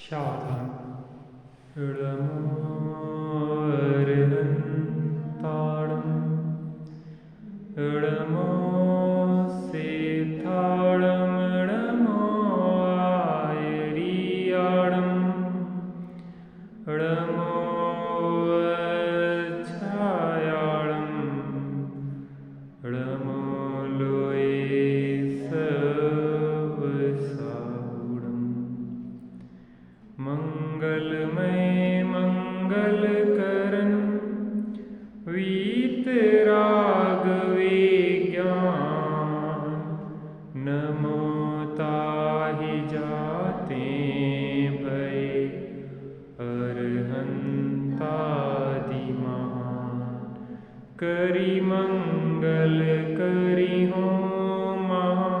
सावधान। इडमोऽर्हन्ताडम् इडमो सेथाडम् इडमो आयरियाडम् इडमो छायाडम् इडमो लोये सबसाउडम् मंगलमय मंगलकरण वीतराग विज्ञान नमो ताहि जाते भय अरहंतादि महान करि मंगल करि हो महा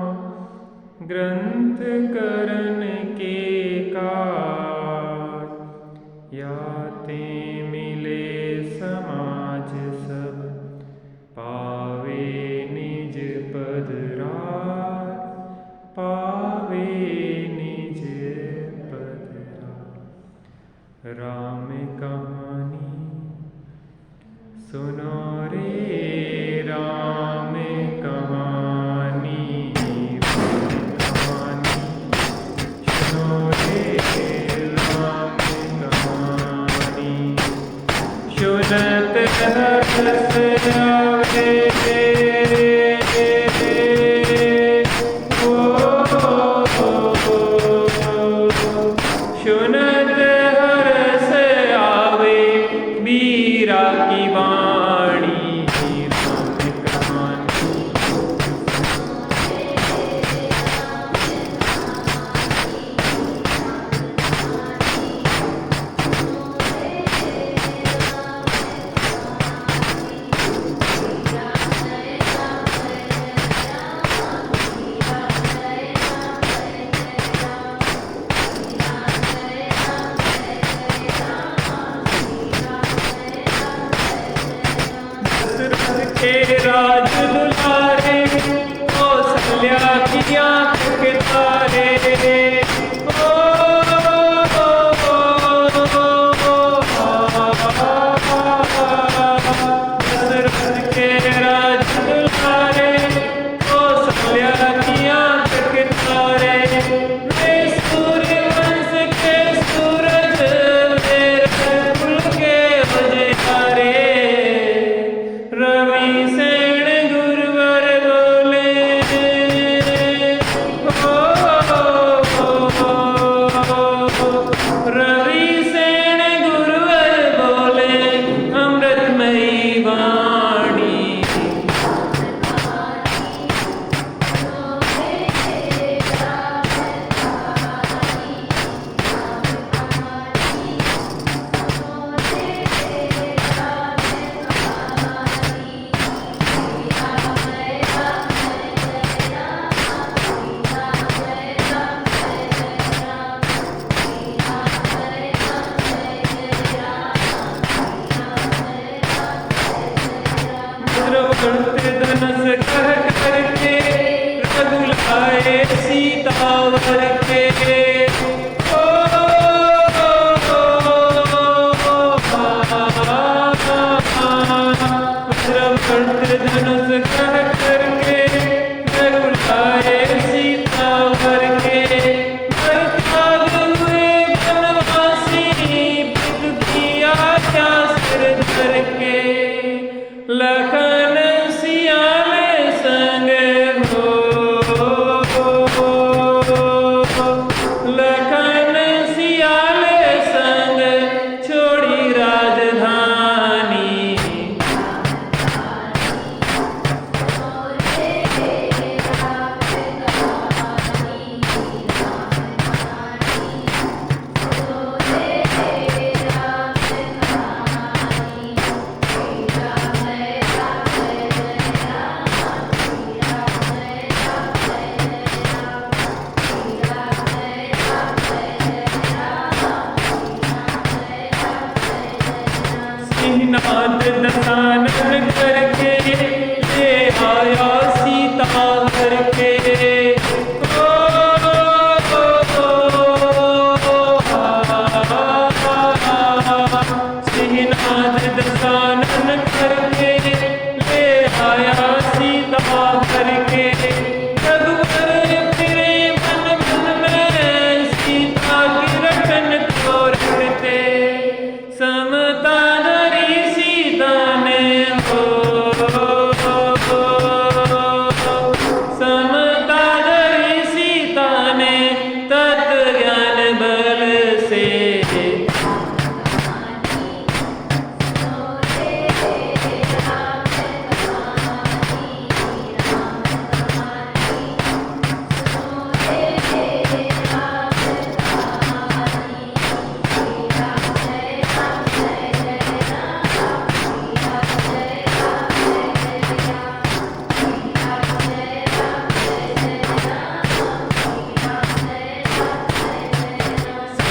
ग्रंथ करण के कार याते मिले समाज सब पावे निज पद रार पावे निज पद रार। राम कहानी सुनो रे राम कहानी सुनो रे राम कहानी सुनत हर्ष आवे सुनत हर्ष आवे मीरा की वाणी राम कहानी के राज दुलारे कौशल्या की आंख के तारे दशरथ के राज दुलारे कौशल्या की आंख के तारे वे सूर्यवंश के सूरज मेरे कुल के उजियारे रवि सेन गुरुवर बोले रवि सेन गुरुवर बोले अमृतमयी वाणी धनुष कह करके रघुलाए सीतावर के धनुष कह करके रघुलाए सीतावर के त्याग हुए बनवासी किया क्या सिर धर के लखन सियाले संग हो लखन सियाले संग छोड़ी राजधानी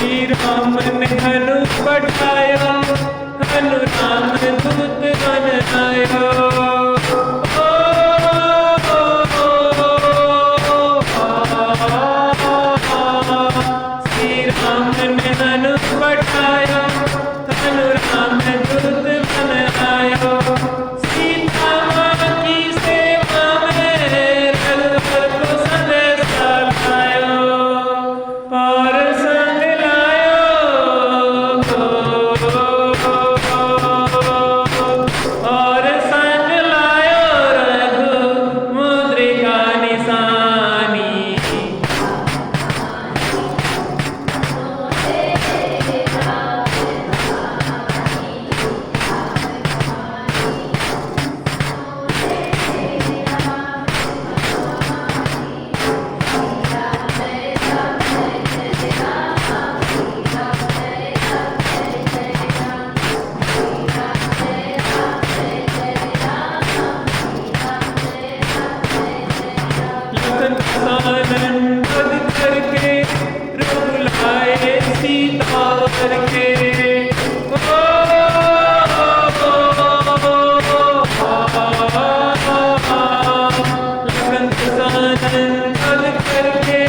श्री राम ने हनु पठायो, हनु राम दूत बन आयो। श्री राम ने हनु पठायो, हनु राम दूत बन आयो। सीता माँ की सेवा में रघुवर को संदेशा लायो, और संग लायो और संग लायो रघु मुद्रिका निशानी। लखन सानन पद करके रघुलाए सीता करके। लखन सानन पद करके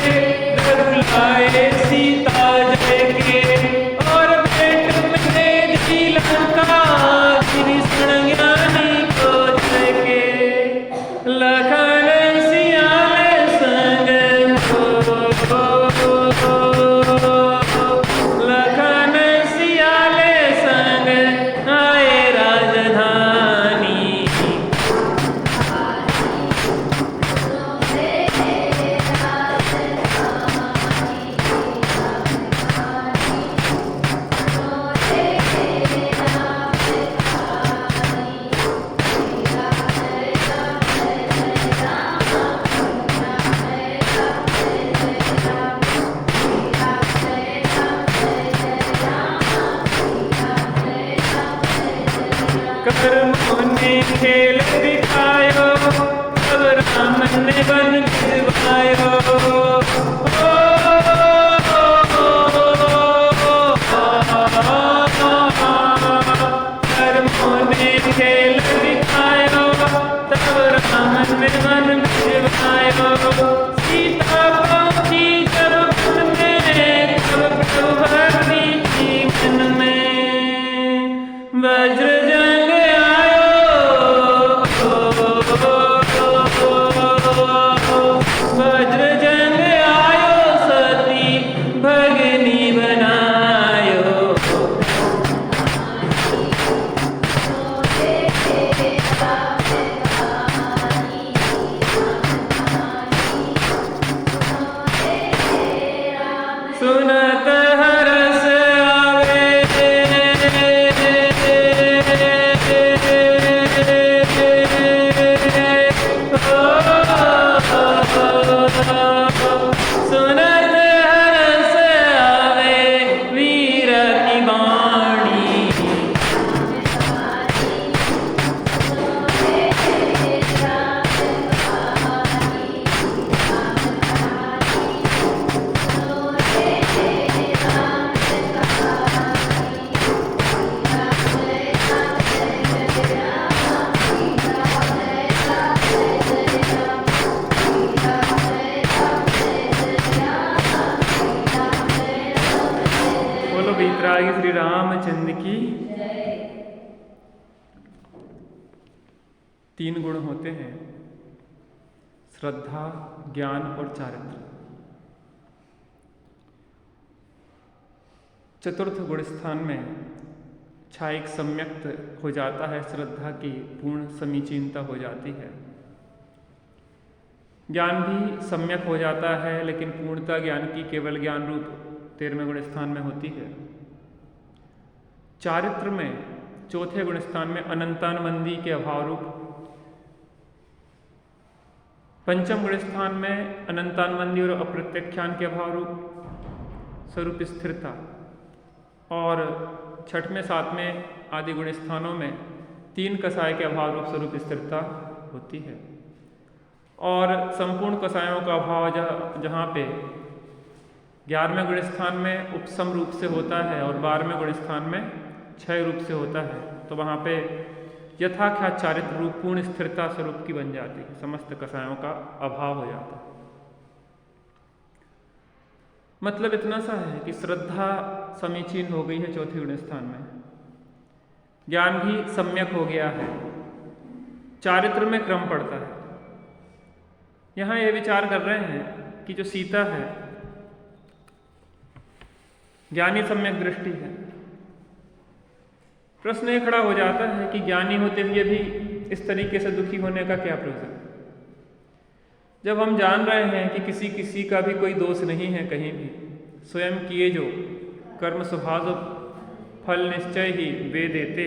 रघुलाए सीता जय के। और भेंट में जी लंका गिरि सुन ज्ञानी को जय के। लखन सियाले संग लखन सियाले संग आए राजधानी। कर्मों ने खेल दिखायो, अब राम ने वन भिजवायो। कर्मों ने खेल दिखायो, तब राम ने वन भिजवायो। सीता पहुंची जब वन में, तब प्रभु भक्ति की मन में। वज्र जंग वज्र जंग आयो, सती भगनी बनायो। सुनत हरस आवे, सुनत हरस आवे वीर की वाणी। बोलो बीतरागी श्री रामचंद्र की। तीन गुण होते हैं, श्रद्धा, ज्ञान और चारित्र। चतुर्थ गुण स्थान में छायक सम्यक्त हो जाता है, श्रद्धा की पूर्ण समीचीनता हो जाती है। ज्ञान भी सम्यक हो जाता है, लेकिन पूर्णता ज्ञान की केवल ज्ञान रूप 13वें गुण स्थान में होती है। चारित्र में चौथे गुण स्थान में अनंतानुबंधी के अभाव रूप, पंचम गुण स्थान में अनंतानुबंधी और अप्रत्यख्यान के अभाव रूप स्वरूप स्थिरता, और छठवें सातवें आदि गुण स्थानों में तीन कसाय के अभाव रूप स्वरूप स्थिरता होती है। और संपूर्ण कसायों का अभाव जहाँ पे 11वें गुण स्थान में उपसम रूप से होता है और 12वें गुण स्थान में क्षय रूप से होता है, तो वहाँ पे यथाख्यात चारित्र रूप पूर्ण स्थिरता स्वरूप की बन जाती है, समस्त कषायों का अभाव हो जाता है। मतलब इतना सा है कि श्रद्धा समीचीन हो गई है चौथे गुण स्थान में, ज्ञान भी सम्यक हो गया है, चारित्र में क्रम पड़ता है। यहाँ ये विचार कर रहे हैं कि जो सीता है ज्ञानी सम्यक दृष्टि है। प्रश्न ये खड़ा हो जाता है कि ज्ञानी होते हुए भी इस तरीके से दुखी होने का क्या प्रयोजन, जब हम जान रहे हैं कि किसी का भी कोई दोष नहीं है कहीं भी, स्वयं किए जो कर्म स्वभाव फल निश्चय ही वे देते,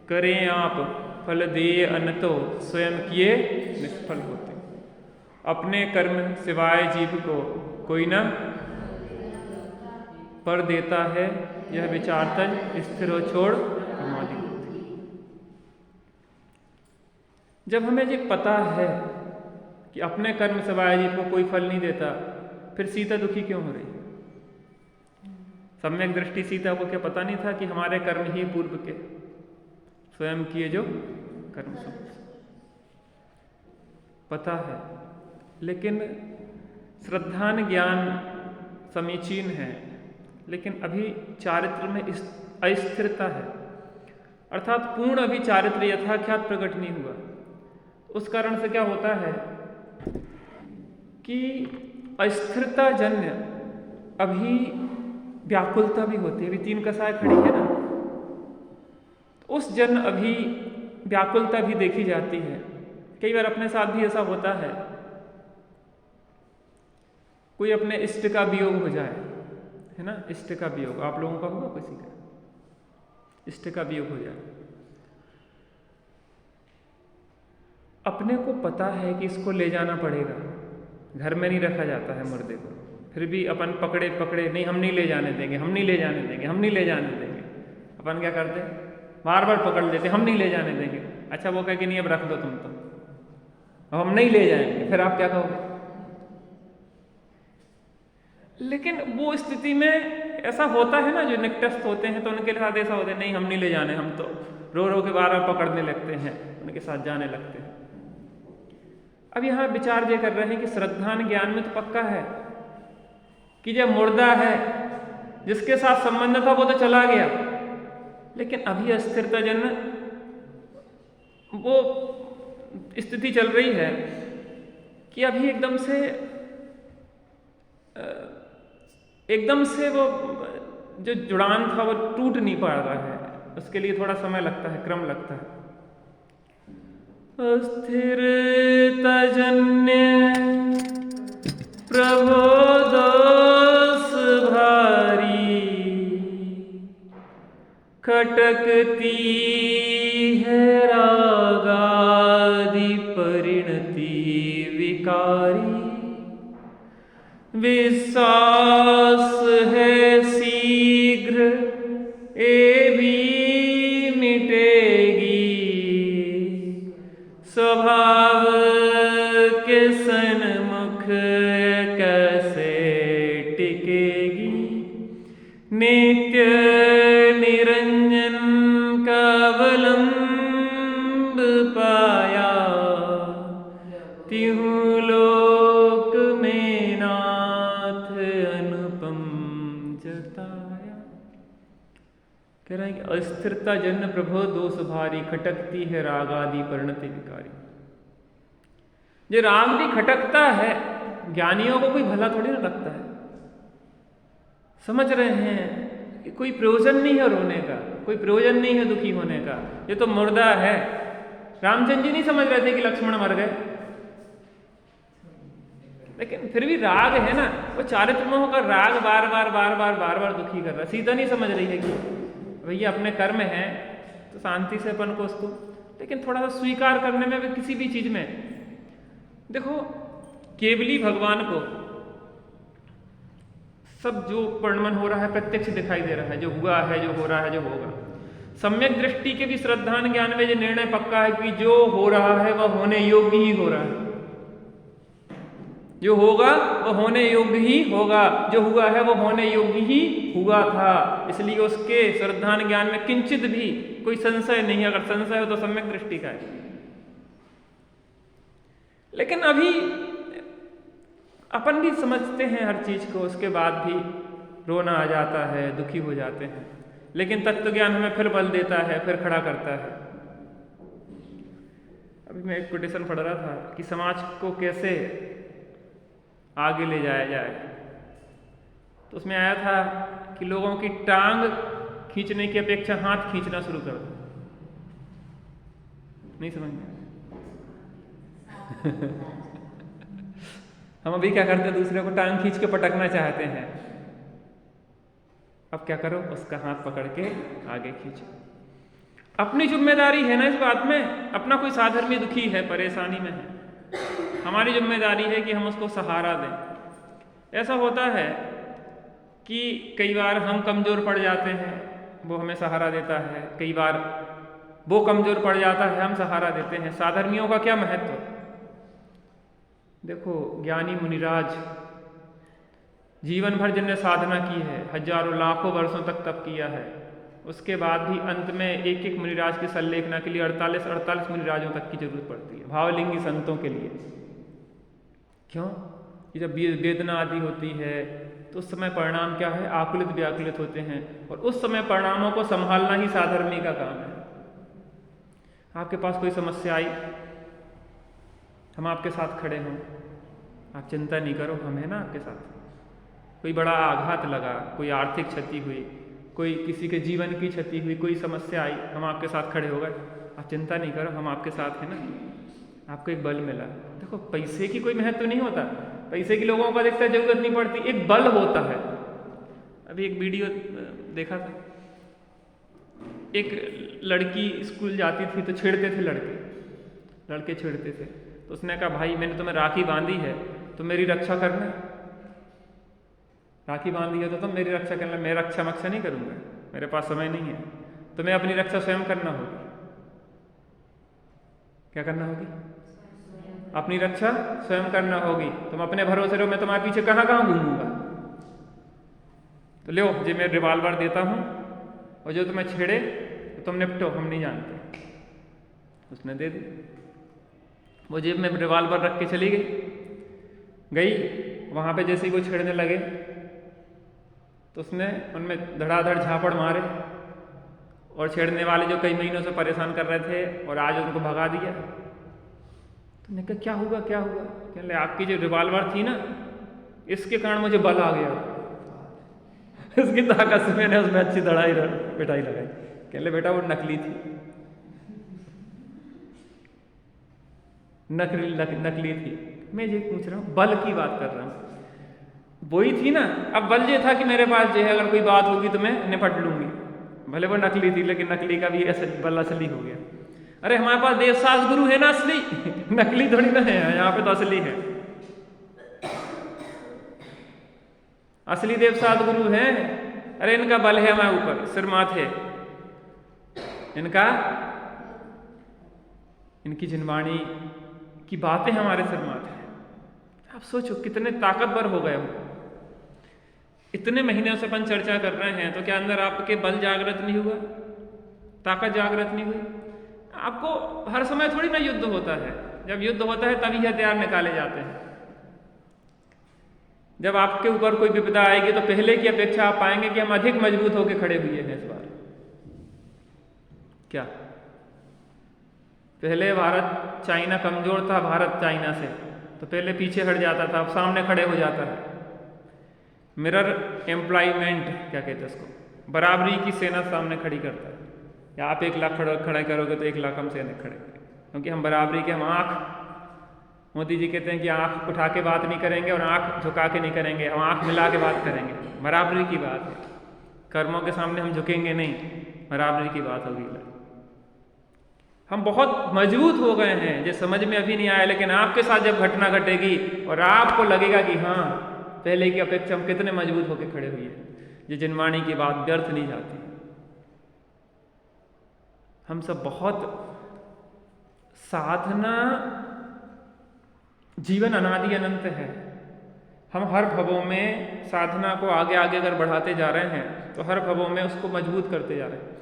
करें आप फल दिए अनतो स्वयं किए निष्फल होते। अपने कर्म सिवाय जीव को कोई न पर देता है, यह विचार तज स्थिर हो छोड़ समाधि होती। जब हमें ये पता है कि अपने कर्म सिवाय जीव को कोई फल नहीं देता, फिर सीता दुखी क्यों हो रही है? सम्यक दृष्टि सीता को क्या पता नहीं था कि हमारे कर्म ही पूर्व के स्वयं किए जो कर्म सब पता है, लेकिन श्रद्धान ज्ञान समीचीन है, लेकिन अभी चारित्र में अस्थिरता है, अर्थात पूर्ण अभी चारित्र यथाख्यात प्रकट नहीं हुआ। उस कारण से क्या होता है कि अस्थिरता जन्य अभी व्याकुलता भी होती है। अभी 3 कषाय खड़ी है ना, उस जन अभी व्याकुलता भी देखी जाती है। कई बार अपने साथ भी ऐसा होता है, कोई अपने इष्ट का वियोग हो जाए, है ना, इष्ट का वियोग आप लोगों का होगा, किसी का इष्ट का वियोग हो जाए, अपने को पता है कि इसको ले जाना पड़ेगा, घर में नहीं रखा जाता है मुर्दे को, फिर भी अपन पकड़े नहीं, हम नहीं ले जाने देंगे, हम नहीं ले जाने देंगे, हम नहीं ले जाने देंगे। अपन क्या करते, बार बार पकड़ लेते, हम नहीं ले जाने देंगे। अच्छा, वो कहे कि नहीं अब रख दो तुम, तो अब हम नहीं ले जाएंगे, फिर आप क्या कहोगे? लेकिन वो स्थिति में ऐसा होता है ना, जो निकटस्थ होते हैं तो उनके साथ ऐसा होता है, नहीं हम नहीं ले जाने, हम तो रो रो के बार बार पकड़ने लगते हैं, उनके साथ जाने लगते हैं। अब यहाँ विचार ये कर रहे हैं कि श्रद्धान ज्ञान में तो पक्का है कि जब मुर्दा है, जिसके साथ संबंध था वो तो चला गया, लेकिन अभी अस्थिरता जन्य वो स्थिति चल रही है कि अभी एकदम से वो जो जुड़ान था वो टूट नहीं पा रहा है, उसके लिए थोड़ा समय लगता है, क्रम लगता है। अस्थिरता जन्य प्रभो दोष भारी, खटकती है रागादि परिणति विकारी, विश्वास है शीघ्र ए भी मिटेगी, स्वभाव के सन्मुख कैसे टिकेगी, नित्य निरंजन का अवलंब पाया, तिहु लोक में नाथ अनुपम जताया। कह रहे हैं कि अस्थिरता जन्य प्रभो दोष भारी, खटकती है राग आदि परिणति विकारी। जो राग भी खटकता है, ज्ञानियों को कोई भला थोड़ी ना लगता है, समझ रहे हैं कि कोई प्रयोजन नहीं है रोने का, कोई प्रयोजन नहीं है दुखी होने का, ये तो मुर्दा है। रामचंद्र जी नहीं समझ रहे थे कि लक्ष्मण मर गए, लेकिन फिर भी राग है ना, वो चारित्र में होकर राग बार बार दुखी कर रहा है। सीता नहीं समझ रही है कि भैया अपने कर्म हैं तो शांति से अपन को उसको, लेकिन थोड़ा सा स्वीकार करने में भी, किसी भी चीज में देखो, केवली भगवान को सब जो परिणमन हो रहा है प्रत्यक्ष दिखाई दे रहा है, जो हुआ है, जो हो रहा है, जो होगा। सम्यक दृष्टि के भी श्रद्धान ज्ञान में जो निर्णय पक्का है कि जो हो रहा है वह होने योग्य ही हो रहा है, जो होगा वो होने योग्य ही होगा, जो हुआ है वो होने योग्य ही हुआ था, इसलिए उसके श्रद्धान ज्ञान में किंचित भी कोई संशय नहीं। अगर संशय हो तो सम्यक दृष्टि का है। लेकिन अभी अपन भी समझते हैं हर चीज को, उसके बाद भी रोना आ जाता है, दुखी हो जाते हैं, लेकिन तत्व ज्ञान हमें फिर बल देता है, फिर खड़ा करता है। अभी मैं एक कोटेशन पढ़ रहा था कि समाज को कैसे आगे ले जाया जाए, तो उसमें आया था कि लोगों की टांग खींचने की अपेक्षा हाथ खींचना शुरू कर दो। नहीं समझ में? हम अभी क्या करते हैं, दूसरे को टांग खींच के पटकना चाहते हैं। अब क्या करो, उसका हाथ पकड़ के आगे खींचो। अपनी जिम्मेदारी है ना इस बात में। अपना कोई साधर्मी दुखी है, परेशानी में है, हमारी जिम्मेदारी है कि हम उसको सहारा दें। ऐसा होता है कि कई बार हम कमजोर पड़ जाते हैं, वो हमें सहारा देता है, कई बार वो कमजोर पड़ जाता है, हम सहारा देते हैं। साधर्मियों का क्या महत्व? देखो, ज्ञानी मुनिराज जीवन भर जिनने साधना की है, हजारों लाखों वर्षों तक तप किया है, उसके बाद भी अंत में एक एक मुनिराज की सल्लेखना के लिए 48 मुनिराजों तक की जरूरत पड़ती है, भावलिंगी संतों के लिए। क्यों? कि जब वेदना आदि होती है तो उस समय परिणाम क्या है, आकुलित व्याकुलित होते हैं, और उस समय परिणामों को संभालना ही साधर्मी का काम है। आपके पास कोई समस्या आई, हम आपके साथ खड़े हों, आप चिंता नहीं करो, हम हैं ना आपके साथ। कोई बड़ा आघात लगा, कोई आर्थिक क्षति हुई, कोई किसी के जीवन की क्षति हुई, कोई समस्या आई, हम आपके साथ खड़े हो गए, आप चिंता नहीं करो, हम आपके साथ हैं ना। आपको एक बल मिला। देखो, पैसे की कोई महत्व नहीं होता, पैसे की लोगों को अधिकतर जरूरत नहीं पड़ती, एक बल होता है। अभी एक वीडियो देखा था, एक लड़की स्कूल जाती थी तो छेड़ते थे लड़के छेड़ते थे, तो उसने कहा, भाई मैंने तुम्हें राखी बांधी है तो मेरी रक्षा करना। राखी बांधी है तो तुम मेरी रक्षा करना। मैं रक्षा मक्षा नहीं करूंगा, मेरे पास समय नहीं है, तुम्हें अपनी रक्षा स्वयं करना होगी। क्या करना होगी? अपनी रक्षा स्वयं करना होगी। तुम अपने भरोसे रहो, मैं तुम्हारे पीछे कहां कहां घूमूंगा। तो लो जी, मैं रिवॉल्वर देता हूं, और जो तुम्हें छेड़े तो तुम निपटो, हम नहीं जानते। उसने दे दी, वो जेब में रिवॉल्वर रख के चली गई। वहां पे जैसे ही वो छेड़ने लगे तो उसने उनमें धड़ाधड़ झापड़ मारे, और छेड़ने वाले जो कई महीनों से परेशान कर रहे थे, और आज उनको भगा दिया। तो मैंने कहा, क्या हुआ? कह ले, आपकी जो रिवॉल्वर थी ना, इसके कारण मुझे बल आ गया, इसकी ताकत से मैंने उसमें अच्छी पिटाई लगाई। कह ले, बेटा वो नकली थी, नकली थी। मैं ये पूछ रहा हूँ, बल की बात कर रहा हूँ, वही थी ना। अब बल ये था कि मेरे पास जो है अगर कोई बात होगी तो मैं निपट लूंगी, भले वो नकली थी, लेकिन नकली का भी बल असली हो गया। अरे हमारे पास देवसास गुरु है ना असली, नकली थोड़ी ना है, यहाँ पे तो असली है, असली देवसास गुरु है। अरे इनका बल है हमारे ऊपर, सिर माथे, इनकी जिनवाणी की बातें हमारे सिर माथे। आप सोचो कितने ताकतवर हो गए हो। इतने महीनों से अपन चर्चा कर रहे हैं, तो क्या अंदर आपके बल जागृत नहीं हुआ, ताकत जागृत नहीं हुई? आपको हर समय थोड़ी ना युद्ध होता है। जब युद्ध होता है तभी हथियार निकाले जाते हैं। जब आपके ऊपर कोई विपदा आएगी तो पहले की अपेक्षा आप पाएंगे कि हम अधिक मजबूत होकर खड़े हुए हैं इस बार। क्या पहले भारत चाइना कमजोर था, भारत चाइना से, तो पहले पीछे हट जाता था, अब सामने खड़े हो जाता है। मिरर एम्प्लॉयमेंट क्या कहते हैं उसको, बराबरी की सेना सामने खड़ी करता है। या आप 1 लाख खड़े करोगे तो 1 लाख हम सेना खड़े करेंगे, क्योंकि हम बराबरी के, हम आँख, मोदी जी कहते हैं कि आँख उठा के बात नहीं करेंगे और आँख झुका के नहीं करेंगे, हम आँख मिला के बात करेंगे। बराबरी की बात है, कर्मों के सामने हम झुकेंगे नहीं, बराबरी की बात होगी। हम बहुत मजबूत हो गए हैं, ये समझ में अभी नहीं आया, लेकिन आपके साथ जब घटना घटेगी और आपको लगेगा कि हाँ पहले की अपेक्षा हम कितने मजबूत होकर खड़े हुए हैं। ये जिनवाणी की बात व्यर्थ नहीं जाती। हम सब बहुत साधना, जीवन अनादि अनंत है, हम हर भवों में साधना को आगे आगे अगर बढ़ाते जा रहे हैं तो हर भवों में उसको मजबूत करते जा रहे हैं।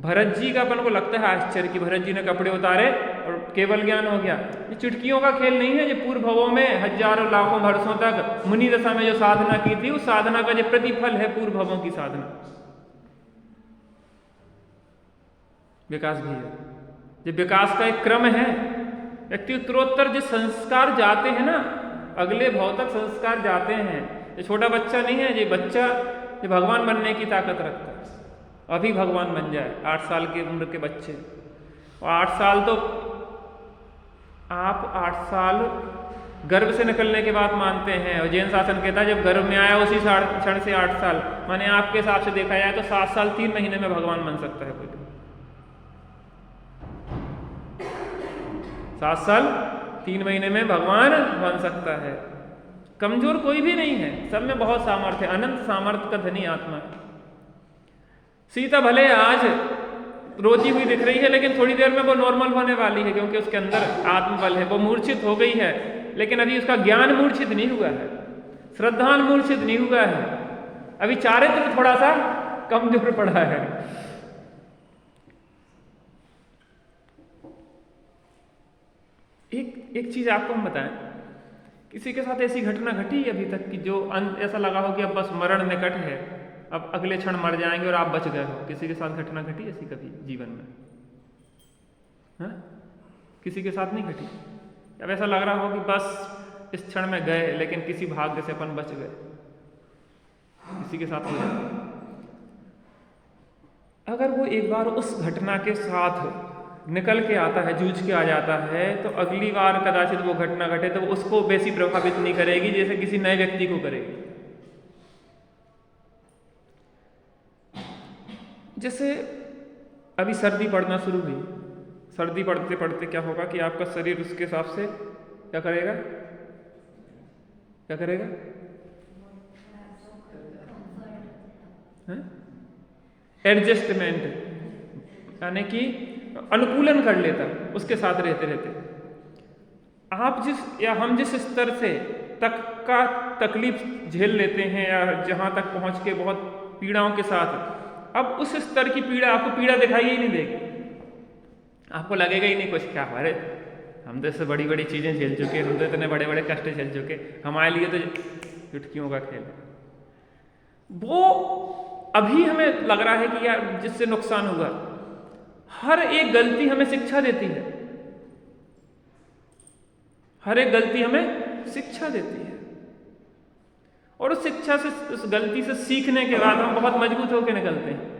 भरत जी का अपन को लगता है आश्चर्य कि भरत जी ने कपड़े उतारे और केवल ज्ञान हो गया। ये चुटकियों का खेल नहीं है। जो पूर्व भवों में हजारों लाखों वर्षों तक मुनि दशा में जो साधना की थी, उस साधना का जो प्रतिफल है पूर्व भवों की साधना। विकास भी है, ये विकास का एक क्रम है। व्यक्ति उत्तरोत्तर जो संस्कार जाते हैं ना, अगले भव तक संस्कार जाते हैं। ये छोटा बच्चा नहीं है, ये बच्चा ये भगवान बनने की ताकत रखता है। अभी भगवान बन जाए 8 साल की उम्र के बच्चे, और 8 साल तो आप 8 साल गर्भ से निकलने के बाद मानते हैं, और जैन शासन कहता है जब गर्भ में आया उसी क्षण से 8 साल, माने आपके हिसाब से देखा जाए तो 7 साल 3 महीने में भगवान बन सकता है कोई। 7 साल 3 महीने में भगवान बन सकता है। कमजोर कोई भी नहीं है, सब में बहुत सामर्थ्य, अनंत सामर्थ्य का धनी आत्मा है। सीता भले आज रोती हुई दिख रही है, लेकिन थोड़ी देर में वो नॉर्मल होने वाली है, क्योंकि उसके अंदर आत्मबल है। वो मूर्छित हो गई है, लेकिन अभी उसका ज्ञान मूर्छित नहीं हुआ है, श्रद्धान मूर्छित नहीं हुआ है, अभी चारित्र थोड़ा सा कमजोर पड़ा है। एक चीज आपको हम बताएं, किसी के साथ ऐसी घटना घटी अभी तक कि जो ऐसा लगा हो कि अब बस मरण निकट है, अब अगले क्षण मर जाएंगे और आप बच गए हो? किसी के साथ घटना घटी ऐसी कभी जीवन में? हाँ, किसी के साथ नहीं घटी? अब ऐसा लग रहा हो कि बस इस क्षण में गए, लेकिन किसी भाग्य से अपन बच गए? किसी के साथ हो जाए? अगर वो एक बार उस घटना के साथ निकल के आता है, जूझ के आ जाता है, तो अगली बार कदाचित वो घटना घटे तो उसको वैसी प्रभावित नहीं करेगी जैसे किसी नए व्यक्ति को करेगी। जैसे अभी सर्दी पड़ना शुरू हुई, सर्दी पड़ते पड़ते क्या होगा कि आपका शरीर उसके हिसाब से क्या करेगा? क्या करेगा? एडजस्टमेंट, यानी कि अनुकूलन कर लेता उसके साथ रहते रहते। आप हम जिस स्तर से तक का तकलीफ झेल लेते हैं, या जहां तक पहुंच के बहुत पीड़ाओं के साथ, अब उस स्तर की पीड़ा आपको पीड़ा दिखाई ही नहीं देगी। आपको लगेगा ही नहीं कुछ, क्या अरे हम तो इससे बड़ी बड़ी चीजें झेल चुके, हम तो इतने बड़े बड़े कष्ट झेल चुके, हमारे लिए तो चुटकियों का खेल। वो अभी हमें लग रहा है कि यार जिससे नुकसान हुआ, हर एक गलती हमें शिक्षा देती है, हर एक गलती हमें शिक्षा देती है, और उस शिक्षा से, उस गलती से सीखने के बाद हम बहुत मजबूत होकर निकलते हैं।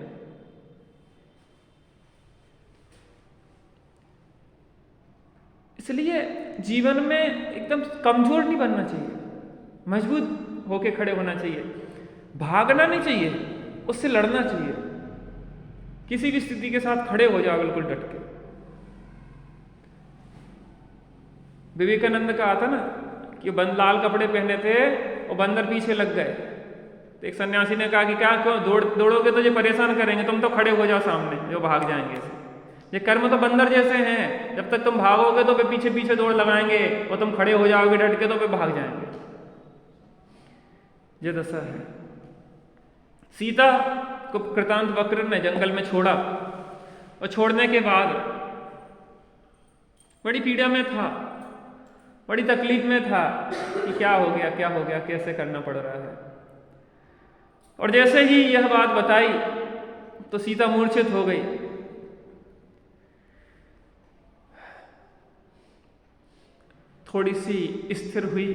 इसलिए जीवन में एकदम कमजोर नहीं बनना चाहिए, मजबूत होके खड़े होना चाहिए, भागना नहीं चाहिए, उससे लड़ना चाहिए। किसी भी स्थिति के साथ खड़े हो जाओ बिल्कुल डट के। विवेकानंद का आता ना कि लाल कपड़े पहने थे और बंदर पीछे लग गए, तो एक सन्यासी ने कहा कि क्या क्यों दौड़ोगे तो ये परेशान करेंगे, तुम तो खड़े हो जाओ सामने, जो भाग जाएंगे। ये कर्म तो बंदर जैसे हैं, जब तक तुम भागोगे तो वे पीछे पीछे दौड़ लगाएंगे, और तुम खड़े हो जाओगे डट के तो वे भाग जाएंगे। ये दशा है। सीता को कृतांत वक्र ने जंगल में छोड़ा, और छोड़ने के बाद बड़ी पीड़ा में था, बड़ी तकलीफ में था कि क्या हो गया, क्या हो गया, कैसे करना पड़ रहा है। और जैसे ही यह बात बताई तो सीता मूर्छित हो गई। थोड़ी सी स्थिर हुई,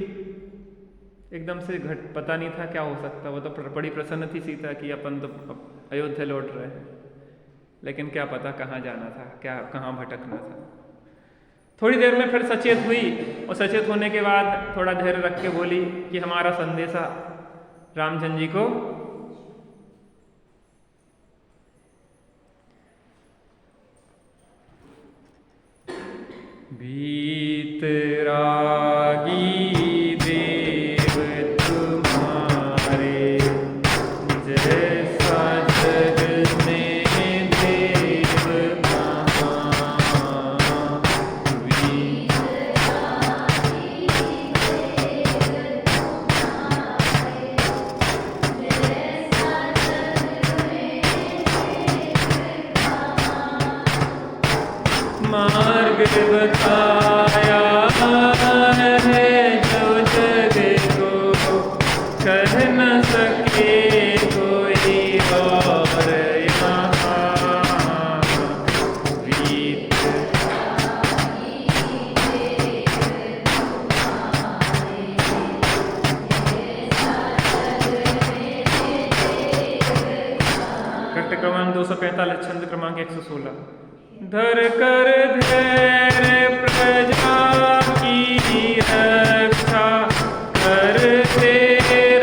एकदम से पता नहीं था क्या हो सकता। वो तो बड़ी प्रसन्न थी सीता कि अपन तो अयोध्या लौट रहे हैं, लेकिन क्या पता कहाँ जाना था, क्या कहाँ भटकना था। थोड़ी देर में फिर सचेत हुई, और सचेत होने के बाद थोड़ा धैर्य रख के बोली कि हमारा संदेशा रामचंद्र जी को वीतरागी देव तुम्हारे, जैसा जग में देव बताया है जो जग को कह न सके कोई और यहाँ बीत। कृत्य क्रमांक 245, छंद क्रमांक 116। धर कर धैर्य प्रजा की रक्षा करते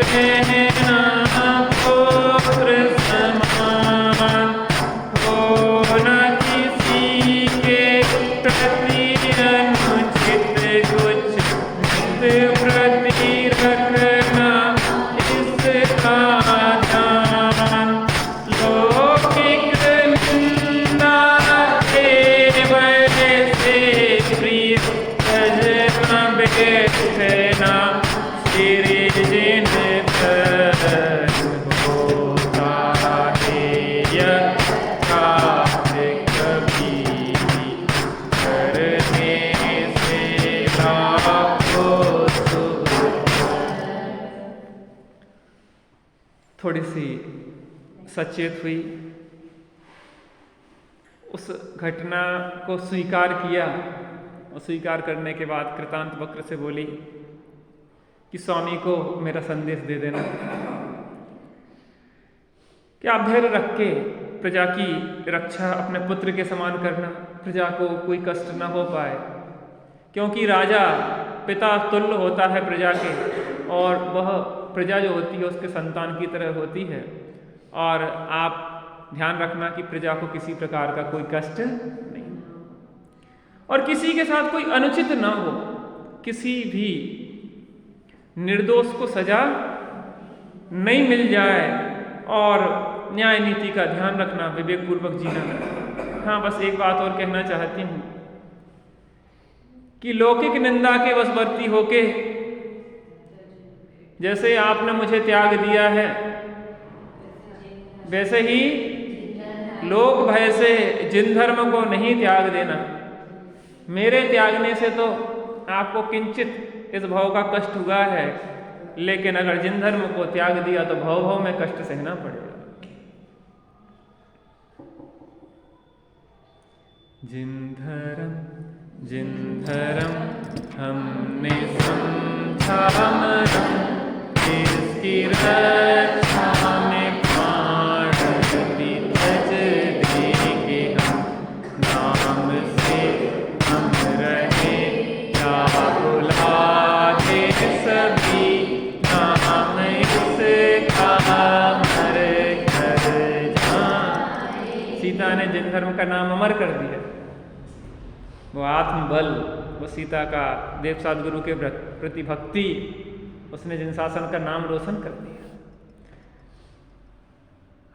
रहना पुत्र समान, हो न किसी के प्रति अनुचित कुछ नित प्रति रखना इसका ध्यान। लौकिक निंदा प्रिय सजना बैठना तेरे जिन पर होता है यथार्थ कभी करने से लाखों सुख। थोड़ी सी सचेत हुई, उस घटना को स्वीकार किया और स्वीकार करने के बाद कृतांत वक्र से बोली कि स्वामी को मेरा संदेश दे देना कि आप धैर्य रख के प्रजा की रक्षा अपने पुत्र के समान करना, प्रजा को कोई कष्ट न हो पाए, क्योंकि राजा पिता तुल्य होता है प्रजा के, और वह प्रजा जो होती है उसके संतान की तरह होती है। और आप ध्यान रखना कि प्रजा को किसी प्रकार का कोई कष्ट नहीं और किसी के साथ कोई अनुचित ना हो, किसी भी निर्दोष को सजा नहीं मिल जाए, और न्याय नीति का ध्यान रखना, विवेक पूर्वक जीना। हाँ, बस एक बात और कहना चाहती हूँ कि लौकिक निंदा के वशवर्ती होके जैसे आपने मुझे त्याग दिया है, वैसे ही लोक भय से जिन धर्म को नहीं त्याग देना। मेरे त्यागने से तो आपको किंचित इस भव का कष्ट हुआ है, लेकिन अगर जिन धर्म को त्याग दिया तो भव भव में कष्ट सहना पड़ेगा। जिन धर्म हमने समझा मरम, इसकी रक्षा में प्राण भी तज देंगे हम। नाम से हम रहे या बुला दे सभी, नाम इसका मर कर जाए। सीता ने जिन धर्म का नाम अमर कर दिया, वो आत्मबल, वो सीता का देव सद्गुरु के प्रति भक्ति, उसने जिन शासन का नाम रोशन कर दिया।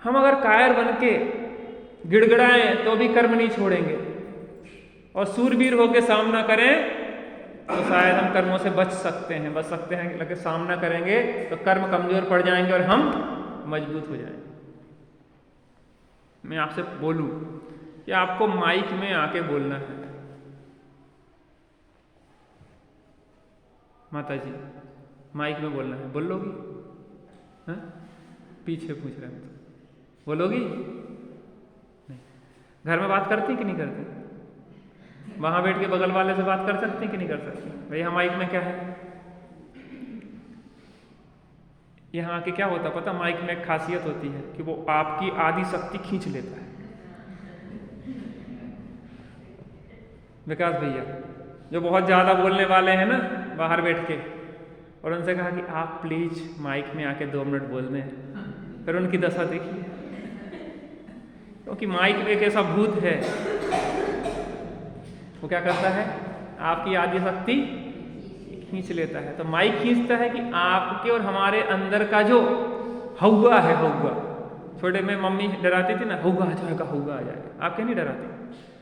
हम अगर कायर बन के गिड़गिड़ाएं तो भी कर्म नहीं छोड़ेंगे, और सूरवीर होकर सामना करें तो शायद हम कर्मों से बच सकते हैं, लेकिन सामना करेंगे तो कर्म कमजोर पड़ जाएंगे और हम मजबूत हो जाएंगे। मैं आपसे बोलूं कि आपको माइक में आके बोलना है। माता जी, माइक में बोलना है, बोल लोगी? हाँ? पीछे पूछ रहे हैं, बोलोगी? नहीं। घर में बात करती कि नहीं करती? वहां बैठ के बगल वाले से बात कर सकती कि नहीं कर सकती? भैया माइक में क्या है? यहाँ के क्या होता पता, माइक में एक खासियत होती है कि वो आपकी आधी शक्ति खींच लेता है। विकास भैया जो बहुत ज्यादा बोलने वाले हैं ना, बाहर बैठ के, और उनसे कहा कि आप प्लीज माइक में आके 2 मिनट बोल दें, फिर उनकी दशा देखिए, क्योंकि माइक एक ऐसा भूत है, वो क्या करता है, आपकी आधी शक्ति खींच लेता है। तो माइक खींचता है कि आपके और हमारे अंदर का जो हौवा है, हौवा, छोटे में मम्मी डराती थी ना, हौवा आ जाएगा, हौवा आ जाएगा। आप क्या नहीं डराती?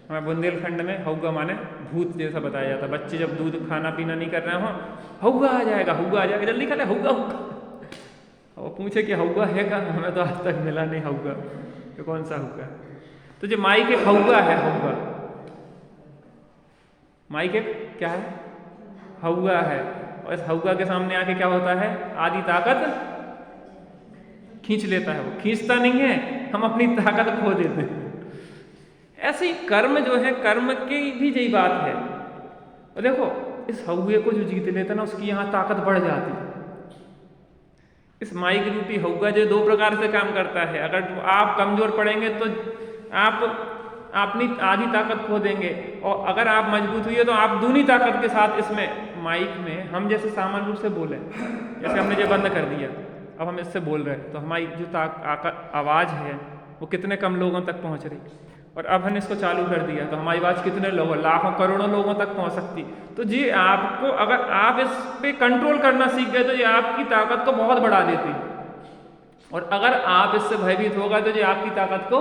हमारे बुंदेलखंड में हौवा माने भूत जैसा बताया जाता। बच्चे जब दूध खाना पीना नहीं कर रहे हो, हौवा आ जाएगा, हौवा आ जाएगा, जल्दी खा ले, हौवा हौवा। और पूछे कि हौवा है का, हमें तो आज तक मिला नहीं हौवा, तो कौन सा हौवा? तो जो माइक एक हौवा है, हौवा, माइक एक क्या है? हौवा है। और इस हौवा के सामने आके क्या होता है? आधी ताकत खींच लेता है। वो खींचता नहीं है, हम अपनी ताकत खो देते हैं। ऐसे ही कर्म जो है, कर्म की भी यही बात है। और देखो इस हौवे को जो जीत लेता ना, उसकी यहाँ ताकत बढ़ जाती है। इस माइक रूपी हौवा जो दो प्रकार से काम करता है। अगर आप कमजोर पड़ेंगे तो आप अपनी आधी ताकत खो देंगे, और अगर आप मजबूत हुई है तो आप दूनी ताकत के साथ इसमें माइक में हम जैसे सामान्य रूप से बोले, जैसे हमने जो बंद कर दिया, अब हम इससे बोल रहे हैं तो हमारी जो आवाज़ है वो कितने कम लोगों तक पहुंच रही, और अब हमने इसको चालू कर दिया तो हमारी आवाज़ कितने लोगों, लाखों करोड़ों लोगों तक पहुंच सकती। तो जी आपको, अगर आप इस पे कंट्रोल करना सीख गए तो ये आपकी ताकत को बहुत बढ़ा देती है, और अगर आप इससे भयभीत हो गए तो ये आपकी ताकत को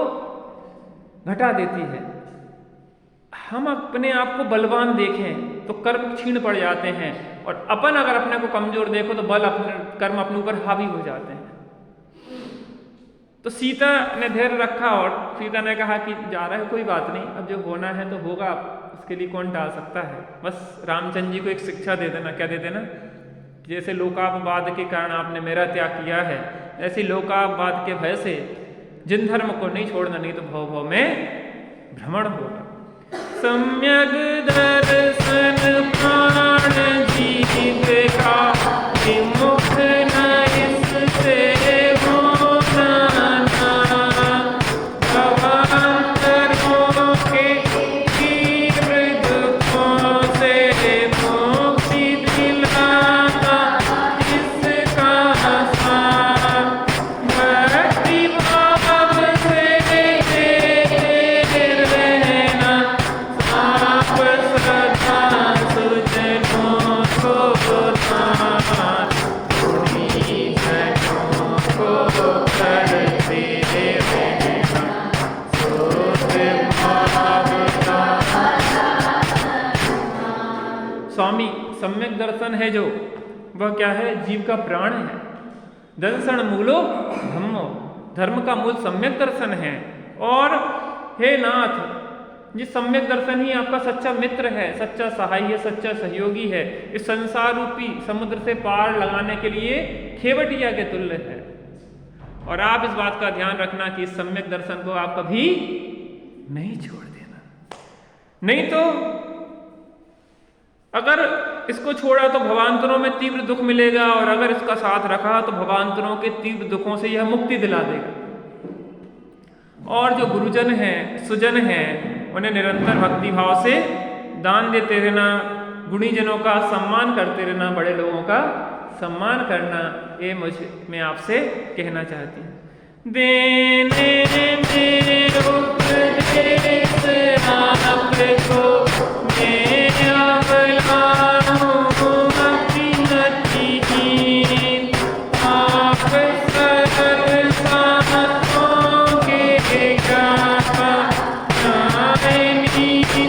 घटा देती है। हम अपने आप को बलवान देखें तो कर्म क्षीण पड़ जाते हैं, और अपन अगर अपने को कमजोर देखो तो कर्म अपने ऊपर हावी हो जाते हैं। तो सीता ने धैर्य रखा, और सीता ने कहा कि जा रहा है कोई बात नहीं, अब जो होना है तो होगा, उसके लिए कौन टाल सकता है। बस रामचंद्र जी को एक शिक्षा दे देना, क्या दे देना, जैसे लोकापवाद के कारण आपने मेरा त्याग किया है, ऐसे लोकापवाद के भय से जिन धर्म को नहीं छोड़ना, नहीं तो भव भव में भ्रमण होगा। सम्यक दर्शन प्राण जीव का, विमुख न इससे होना ना, भवांतरों के तीव्र दुखों से मुक्ति दिलाता इसका आसान, भक्ति भाव से रहना, आप सदा सुजनों को दान, उन्हीं जनों को करते रहना सुध भाव का। स्वामी सम्यक दर्शन है जो, वह क्या है? जीव का प्राण है। दर्शन मूलो धम्मो, धर्म का मूल सम्यक दर्शन है। और हे नाथ, ये सम्यक दर्शन ही आपका सच्चा मित्र है, सच्चा सहाय है, सच्चा सहयोगी है। इस संसार रूपी समुद्र से पार लगाने के लिए खेवटिया के तुल्य है। और आप इस बात का ध्यान रखना कि इस सम्यक दर्शन को आप कभी नहीं छोड़ देना, नहीं तो अगर इसको छोड़ा तो भवांतरों में तीव्र दुख मिलेगा, और अगर इसका साथ रखा तो भवांतरों के तीव्र दुखों से यह मुक्ति दिला देगा। और जो गुरुजन हैं, सुजन हैं, उन्हें निरंतर भक्ति भाव से दान देते रहना, गुणीजनों का सम्मान करते रहना, बड़े लोगों का सम्मान करना, ये मैं आपसे कहना चाहती हूँ। देने में उपदेश आपको मैं अबला हूँ अतिहीन, आप सरल साथों के गाता, नीति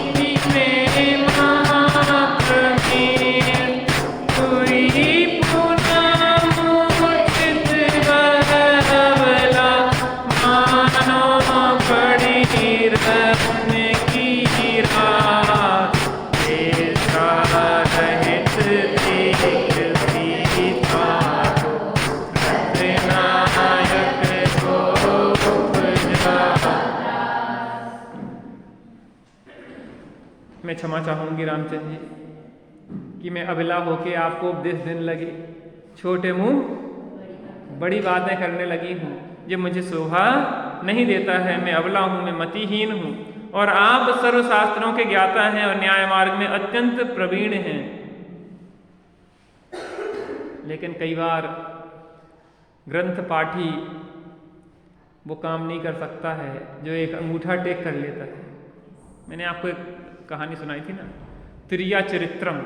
में महाप्रवीण, कोई पुनः मूर्छित बहला, मानो बड़ी रत्न की रात, ऐसा रहित एक सीता को रत्नायक को उपजा। मैं क्षमा चाहूंगी रामचंद्र जी कि मैं अबला होके आपको उपदेश देने लगी, छोटे मुंह बड़ी बातें करने लगी हूँ। ये मुझे शोभा नहीं देता है, मैं अबला हूँ, मैं मतिहीन हूँ, और आप सर्वशास्त्रों के ज्ञाता हैं और न्याय मार्ग में अत्यंत प्रवीण हैं। लेकिन कई बार ग्रंथ पाठी वो काम नहीं कर सकता है जो एक अंगूठा टेक कर लेता है। मैंने आपको एक कहानी सुनाई थी ना, त्रिया चरित्रम।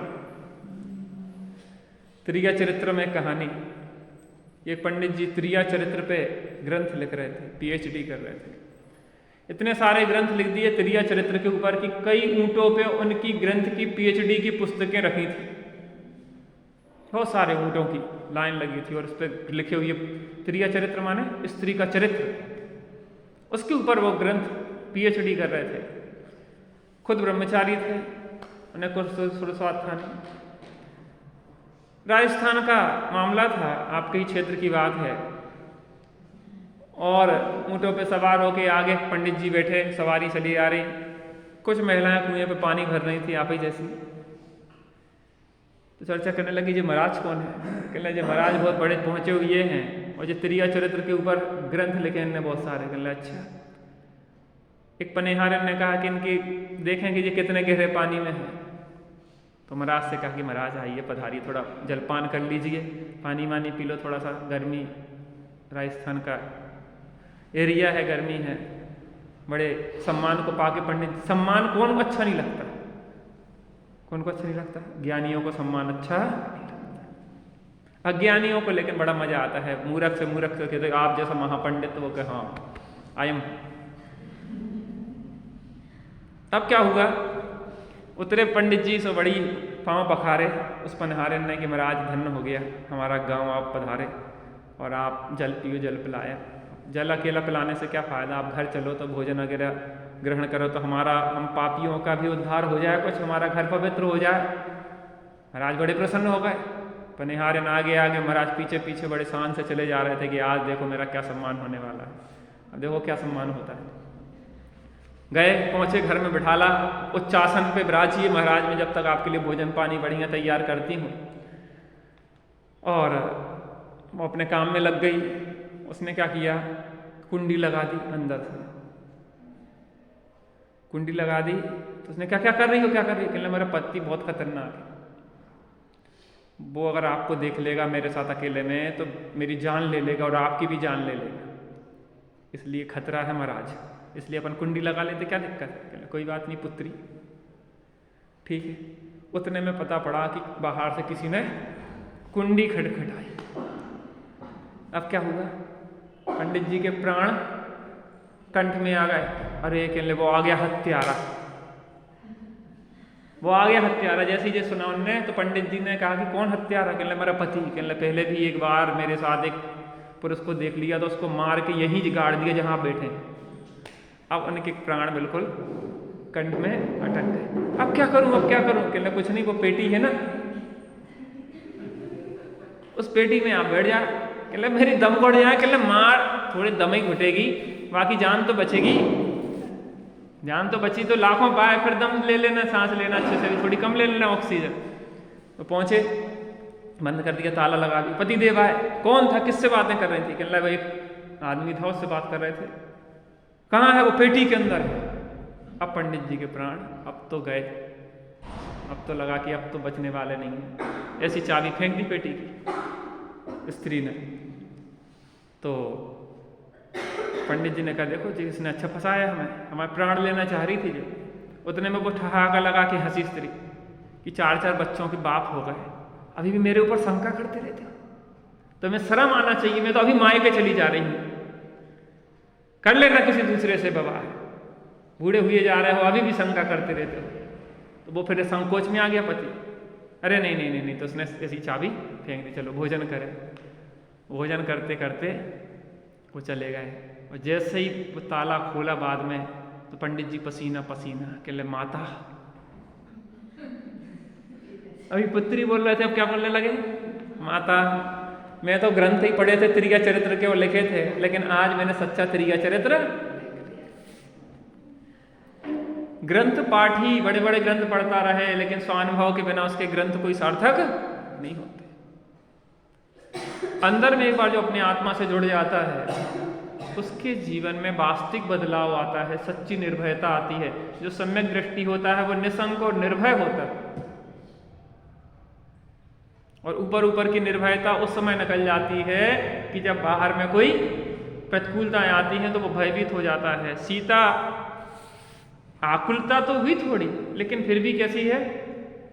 त्रिया चरित्रम एक कहानी, एक पंडित जी त्रिया चरित्र पे ग्रंथ लिख रहे थे, पीएचडी कर रहे थे। इतने सारे ग्रंथ लिख दिए त्रिया चरित्र के ऊपर कि कई ऊंटों पे उनकी ग्रंथ की पीएचडी की पुस्तकें रखी थी। बहुत सारे ऊंटों की लाइन लगी थी और उस पर लिखे हुए त्रिया चरित्र माने स्त्री का चरित्र, उसके ऊपर वो ग्रंथ पीएचडी कर रहे थे। खुद ब्रह्मचारी थे, उन्हें कुछ फुर्सत था नहीं। राजस्थान का मामला था, आपके ही क्षेत्र की बात है, और ऊँटों पे सवार होके आगे पंडित जी बैठे, सवारी चली आ रही, कुछ महिलाएं कुएं पे पानी भर रही थी आप ही जैसी। तो चर्चा करने लगी जी महाराज कौन है? कहने जी महाराज बहुत बड़े पहुंचे हुए हैं, और जो त्रिया चरित्र के ऊपर ग्रंथ लिखे इनने बहुत सारे। कहने अच्छा। एक पनिहारन ने कहा कि इनकी देखें कि ये कितने गहरे पानी में है। तो महाराज से कहा कि महाराज आइए पधारिए, थोड़ा जलपान कर लीजिए, पानी वानी पी लो, थोड़ा सा गर्मी राजस्थान का एरिया है, गर्मी है। बड़े सम्मान को पाके पंडित, सम्मान कौन को अच्छा नहीं लगता? कौन को अच्छा नहीं लगता? ज्ञानियों को सम्मान अच्छा नहीं लगता, अज्ञानियों को लेकिन बड़ा मजा आता है। मूर्ख से मूर्ख से कहते आप जैसा महापंडित, तो वो कहे हाँ आई एम। अब क्या हुआ, उतरे पंडित जी सो बड़ी पाँव पखारे उस पनहारे ने कि महाराज धन्य हो गया हमारा गांव, आप पधारे और आप जल पियो, जल पिलाया। जल अकेला पिलाने से क्या फ़ायदा, आप घर चलो तो भोजन वगैरह ग्रहण करो तो हम पापियों का भी उद्धार हो जाए, कुछ हमारा घर पवित्र हो जाए। महाराज बड़े प्रसन्न हो गए। पनिहारन आगे आगे, महाराज पीछे पीछे बड़े शान से चले जा रहे थे कि आज देखो मेरा क्या सम्मान होने वाला है। अब देखो क्या सम्मान होता है। गए, पहुंचे, घर में बिठाला, उच्चासन पे विराजिए महाराज, में जब तक आपके लिए भोजन पानी बढ़िया तैयार करती हूँ। और वो अपने काम में लग गई। उसने क्या किया, कुंडी लगा दी अंदर से, कुंडी लगा दी। तो उसने क्या कर रही हो, क्या कर रही हो? कहने मेरा पति बहुत खतरनाक है, वो अगर आपको देख लेगा मेरे साथ अकेले में तो मेरी जान ले लेगा और आपकी भी जान ले लेगा, इसलिए खतरा है महाराज, इसलिए अपन कुंडी लगा लेते, क्या दिक्कत है? कोई बात नहीं पुत्री, ठीक है। उतने में पता पड़ा कि बाहर से किसी ने कुंडी खटखटाई। अब क्या हुआ, पंडित जी के प्राण कंठ में आ गए। अरे कहने वो आ गया हत्यारा, वो आ गया हत्यारा। जैसे ही सुना उनने तो पंडित जी ने कहा कि कौन हत्यारा? कहने मेरा पति। कहने पहले भी एक बार मेरे साथ एक पुरुष को देख लिया तो उसको मार के यहीं गाड़ दिया जहां बैठे। अब उनके प्राण बिल्कुल कंठ में अटक गए। अब क्या करूं, अब क्या करूं? कहने कुछ नहीं, वो पेटी है ना, उस पेटी में आप बैठ जा। कहले मेरी दम घुट जाए। कहले मार, थोड़ी दम ही घुटेगी, बाकी जान तो बचेगी। जान तो बची तो लाखों पाए, फिर दम ले लेना, सांस लेना अच्छे से, थोड़ी कम ले लेना ऑक्सीजन। तो पहुंचे, बंद कर दिया, ताला लगा दिया। पति देव आए। कौन था, किससे बातें कर रही थी? कहने वो एक आदमी था, उससे बात कर रहे थे। कहाँ है? वो पेटी के अंदर है। अब पंडित जी के प्राण अब तो गए, अब तो लगा कि अब तो बचने वाले नहीं है। ऐसी चाबी फेंक दी पेटी की स्त्री ने। तो पंडित जी ने कहा देखो जी इसने अच्छा फंसाया हमें, हमारे प्राण लेना चाह रही थी जो। उतने में वो ठहाका लगा के हंसी स्त्री कि 4-4 बच्चों के बाप हो गए, अभी भी मेरे ऊपर शंका करते रहते हो, तो मैं शर्म आना चाहिए, मैं तो अभी मायके चली जा रही हूँ, कर लेना किसी दूसरे से विवाह, बूढ़े हुए जा रहे हो अभी भी शंका करते रहते हो। तो वो फिर संकोच में आ गया पति। अरे नहीं नहीं नहीं नहीं, तो उसने ऐसी चाबी फेंक दी, चलो भोजन करें। भोजन करते करते वो चले गए, और जैसे ही वो ताला खोला बाद में तो पंडित जी पसीना पसीना। कहले माता, अभी पुत्री बोल रहे थे, अब क्या बोलने लगे? माता, मैं तो ग्रंथ ही पढ़े थे, त्रिया चरित्र के वो लिखे थे, लेकिन आज मैंने सच्चा त्रिया चरित्र। ग्रंथ पाठी बड़े बड़े ग्रंथ पढ़ता रहे, लेकिन स्वानुभव के बिना उसके ग्रंथ कोई सार्थक नहीं होते। अंदर में एक बार जो अपनी आत्मा से जुड़ जाता है, उसके जीवन में वास्तविक बदलाव आता है, सच्ची निर्भयता आती है। जो सम्यक दृष्टि होता है वो निसंक और निर्भय होता है, और ऊपर ऊपर की निर्भयता उस समय निकल जाती है कि जब बाहर में कोई प्रतिकूलताएं आती हैं तो वो भयभीत हो जाता है। सीता आकुलता तो हुई थोड़ी, लेकिन फिर भी कैसी है,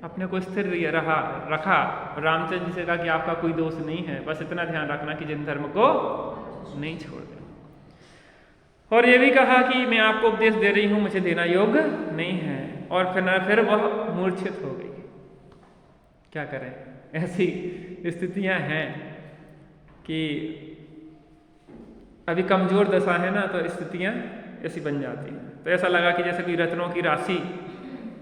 अपने को स्थिर रखा। रामचंद्र जी से कहा कि आपका कोई दोष नहीं है, बस इतना ध्यान रखना कि जिन धर्म को नहीं छोड़ दे। और ये भी कहा कि मैं आपको उपदेश दे रही हूं, मुझे देना योग्य नहीं है। और फिर वह मूर्छित हो गई। क्या करें, ऐसी स्थितियां हैं कि अभी कमजोर दशा है ना, तो स्थितियां ऐसी बन जाती हैं। तो ऐसा लगा कि जैसे कोई रत्नों की राशि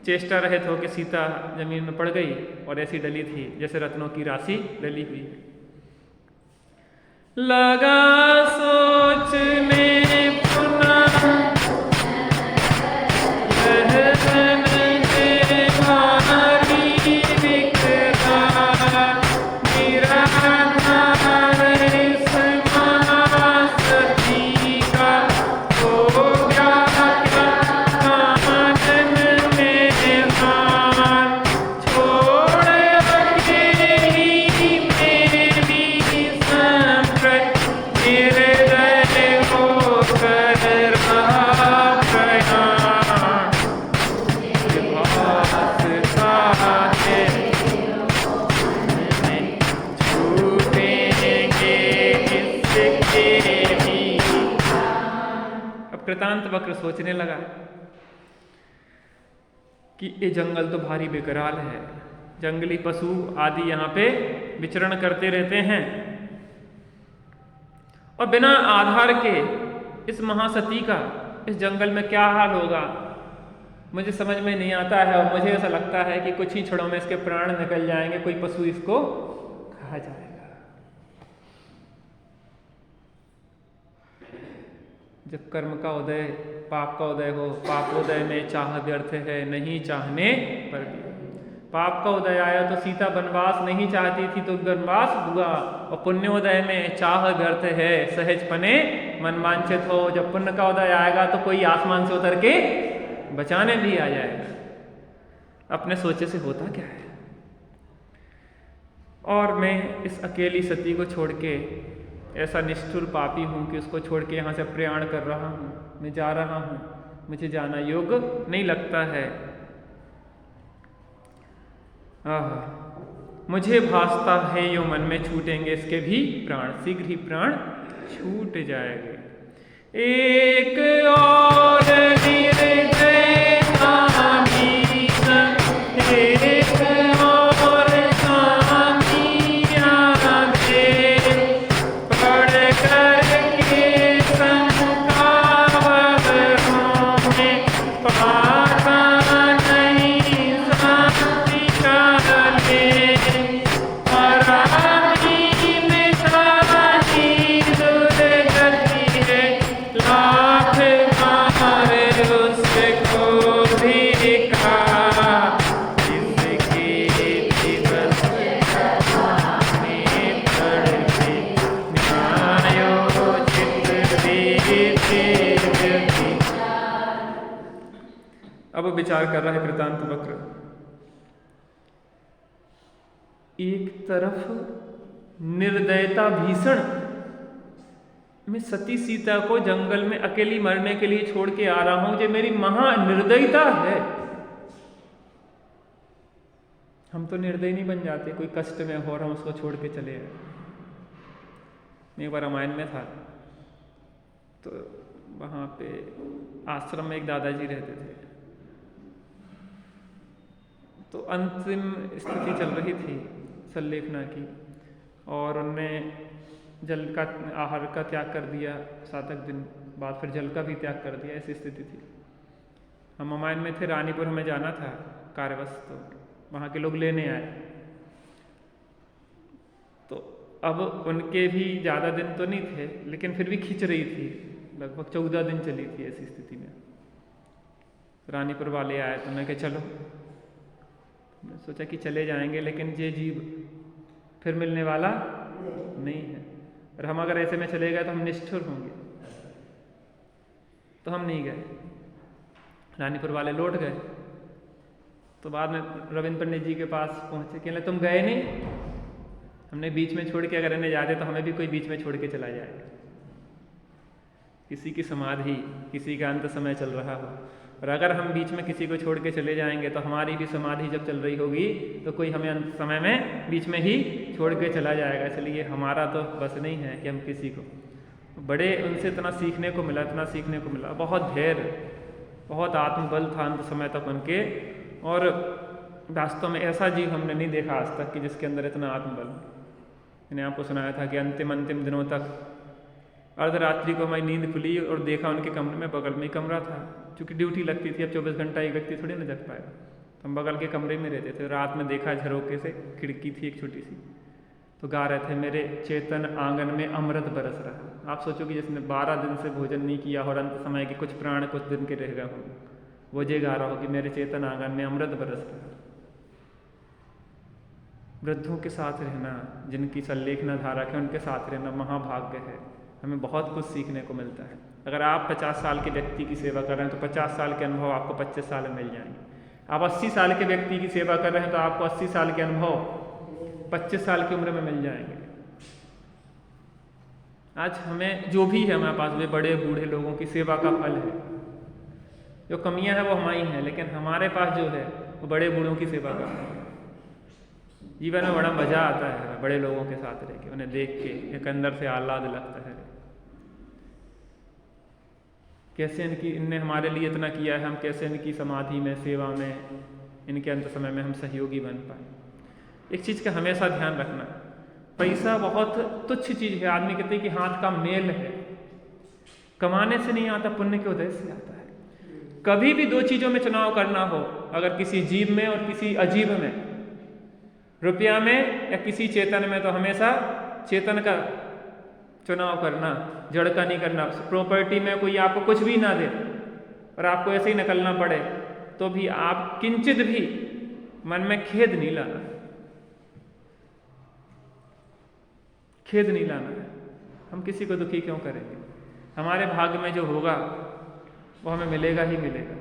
चेष्टा रहित होकर सीता जमीन में पड़ गई और ऐसी डली थी जैसे रत्नों की राशि डली हुई है। लगा सोचने पुनः कृतांत वक्र सोचने लगा कि ये जंगल तो भारी बेकरार है, जंगली पशु आदि यहाँ पे विचरण करते रहते हैं और बिना आधार के इस महासती का इस जंगल में क्या हाल होगा मुझे समझ में नहीं आता है। और मुझे ऐसा लगता है कि कुछ ही क्षणों में इसके प्राण निकल जाएंगे, कोई पशु इसको खा जाएगा। जब कर्म का उदय पाप का उदय हो, पापोदय में चाह व्यर्थ है नहीं चाहने पर भी। पाप का उदय आया तो सीता वनवास नहीं चाहती थी तो वनवास हुआ, और पुण्योदय में चाह व्यर्थ है सहज पने मन वांछित हो। जब पुण्य का उदय आएगा तो कोई आसमान से उतर के बचाने भी आ जाएगा। अपने सोचे से होता क्या है। और मैं इस अकेली सती को छोड़ के ऐसा निष्ठुर पापी हूं कि उसको छोड़ के यहाँ से प्रयाण कर रहा हूं, मैं जा रहा हूं, मुझे जाना योग्य नहीं लगता है। मुझे भासता है यो मन में छूटेंगे इसके भी प्राण, शीघ्र ही प्राण छूट जाएंगे। एक और निर्दय आमीन, एक और सामिया दे, पढ़ करके संकावरों में पाता नहीं शांति काले, पराई में सारी दुर्गति है, लाख मारे उसको भी कहा, जिसके दिवस में पड़ते न्यायोचित विधि। अब विचार कर रहा है कृतांत वक्र। एक तरफ निर्दयता भीषण, मैं सती सीता को जंगल में अकेली मरने के लिए छोड़ के आ रहा हूं, जो मेरी महानिर्दयता है। हम तो निर्दयी नहीं बन जाते, कोई कष्ट में हो और हम उसको छोड़ के चले आए। मैं एक बार रामायण में था तो वहां पे आश्रम में एक दादाजी रहते थे, तो अंतिम स्थिति चल रही थी सल्लेखना की, और उनने जल का आहार का त्याग कर दिया, 7 दिन बाद फिर जल का भी त्याग कर दिया, ऐसी स्थिति थी। हम रामायण में थे, रानीपुर हमें जाना था कार्यवश, तो वहाँ के लोग लेने आए। तो अब उनके भी ज़्यादा दिन तो नहीं थे, लेकिन फिर भी खींच रही थी, लगभग 14 दिन चली थी ऐसी स्थिति में। रानीपुर वाले आए तो मैं कहा चलो, मैं सोचा कि चले जाएंगे, लेकिन ये जीव फिर मिलने वाला नहीं है, और हम अगर ऐसे में चले गए तो हम निष्ठुर होंगे, तो हम नहीं गए। रानीपुर वाले लौट गए। तो बाद में रविंद्र पंडित जी के पास पहुंचे, कहने तुम गए नहीं, हमने बीच में छोड़ के अगर इन्हें जाते तो हमें भी कोई बीच में छोड़ के चला जाएगा। किसी की समाधि, किसी का अंत समय चल रहा हो, और अगर हम बीच में किसी को छोड़ के चले जाएंगे तो हमारी भी समाधि जब चल रही होगी तो कोई हमें अंत समय में बीच में ही छोड़ के चला जाएगा। इसलिए हमारा तो बस नहीं है कि हम किसी को, बड़े उनसे इतना सीखने को मिला, इतना सीखने को मिला। बहुत धैर्य, बहुत आत्मबल था अंत समय तक उनके, और वास्तव में ऐसा जीव हमने नहीं देखा आज तक कि जिसके अंदर इतना आत्मबल। मैंने आपको सुनाया था कि अंतिम दिनों तक अर्धरात्रि को हमारी नींद खुली और देखा उनके कमरे में बगल में ही कमरा था, क्योंकि ड्यूटी लगती थी, अब 24 घंटा एक व्यक्ति थोड़ी ना जग पाएगा, तो हम बगल के कमरे में रहते थे। रात में देखा झरोके से, खिड़की थी एक छोटी सी, तो गा रहे थे मेरे चेतन आंगन में अमृत बरस रहा। आप सोचो कि जिसने 12 दिन से भोजन नहीं किया और अंत समय के कुछ प्राण कुछ दिन के रह गए हों, वो ये गा रहा हो कि मेरे चेतन आंगन में अमृत बरस रहा। वृद्धों के साथ रहना, जिनकी संलेखना धारा है उनके साथ रहना महाभाग्य है। हमें बहुत कुछ सीखने को मिलता है। अगर आप 50 साल के व्यक्ति की सेवा कर रहे हैं तो 50 साल के अनुभव आपको 25 साल में मिल जाएंगे। आप 80 साल के व्यक्ति की सेवा कर रहे हैं तो आपको 80 साल के अनुभव 25 साल की उम्र में मिल जाएंगे। आज हमें जो भी है हमारे पास, वे बड़े बूढ़े लोगों की सेवा का फल है। जो कमियां हैं वो हमारी हैं, लेकिन हमारे पास जो है वो बड़े बूढ़ों की सेवा करना है। जीवन में बड़ा मजा आता है बड़े लोगों के साथ रह के, उन्हें देख के एक अंदर से आह्लाद लगता है। कैसे इनने हमारे लिए इतना किया है, हम कैसे इनकी समाधि में, सेवा में, इनके अंत समय में हम सहयोगी बन पाए। एक चीज़ का हमेशा ध्यान रखना, पैसा बहुत तुच्छ चीज़ है। आदमी कहते हैं कि हाथ का मेल है, कमाने से नहीं आता, पुण्य के उदय से आता है। कभी भी दो चीज़ों में चुनाव करना हो, अगर किसी जीव में और किसी अजीब में, रुपया में या किसी चेतन में, तो हमेशा चेतन का चुनाव करना, जड़ का नहीं करना। प्रॉपर्टी में कोई आपको कुछ भी ना दे और आपको ऐसे ही निकलना पड़े तो भी आप किंचित भी मन में खेद नहीं लाना है, खेद नहीं लाना है। हम किसी को दुखी क्यों करेंगे? हमारे भाग्य में जो होगा वो हमें मिलेगा ही मिलेगा,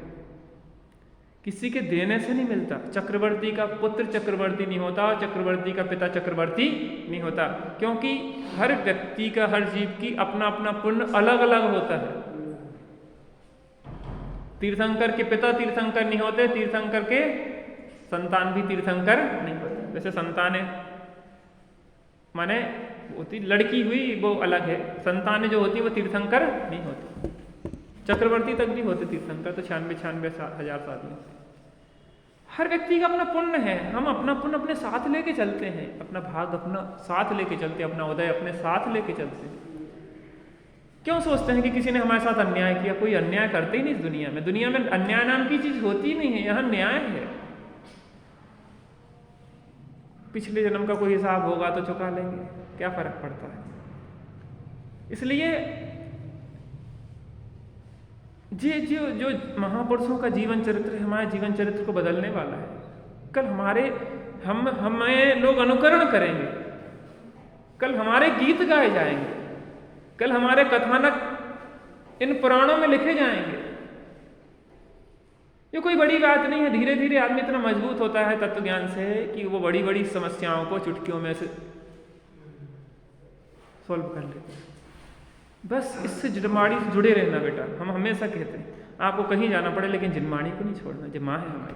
किसी के देने से नहीं मिलता। चक्रवर्ती का पुत्र चक्रवर्ती नहीं होता, चक्रवर्ती का पिता चक्रवर्ती नहीं होता, क्योंकि हर व्यक्ति का, हर जीव की अपना अपना पुण्य अलग अलग होता है। तीर्थंकर के पिता तीर्थंकर नहीं होते, तीर्थंकर के संतान भी तीर्थंकर नहीं होते। जैसे संतानें माने होती लड़की हुई वो अलग है, संतानें जो होती वो तीर्थंकर नहीं होती। चक्रवर्ती तक भी होते तीर्थंकर, तो 96 हजार साल। हर व्यक्ति का अपना पुण्य है, हम अपना पुण्य अपने साथ लेके चलते हैं, अपना भाग अपना साथ लेके चलते हैं, अपना उदय अपने साथ लेके चलते हैं। क्यों सोचते हैं कि किसी ने हमारे साथ अन्याय किया? कोई अन्याय करते ही नहीं इस दुनिया में। दुनिया में अन्याय नाम की चीज होती नहीं है, यहाँ न्याय है। पिछले जन्म का कोई हिसाब होगा तो चुका लेंगे, क्या फर्क पड़ता है। इसलिए जो महापुरुषों का जीवन चरित्र है, हमारे जीवन चरित्र को बदलने वाला है। कल हमें लोग अनुकरण करेंगे, कल हमारे गीत गाए जाएंगे, कल हमारे कथानक इन पुराणों में लिखे जाएंगे। ये कोई बड़ी बात नहीं है। धीरे धीरे आदमी इतना मजबूत होता है तत्व ज्ञान से कि वो बड़ी बड़ी समस्याओं को चुटकियों में से सॉल्व कर लेते हैं। बस इससे जिनवाणी से जुड़े रहना बेटा। हम हमेशा कहते हैं आपको कहीं जाना पड़े लेकिन जिनवाणी को नहीं छोड़ना। जो माँ है हमारी,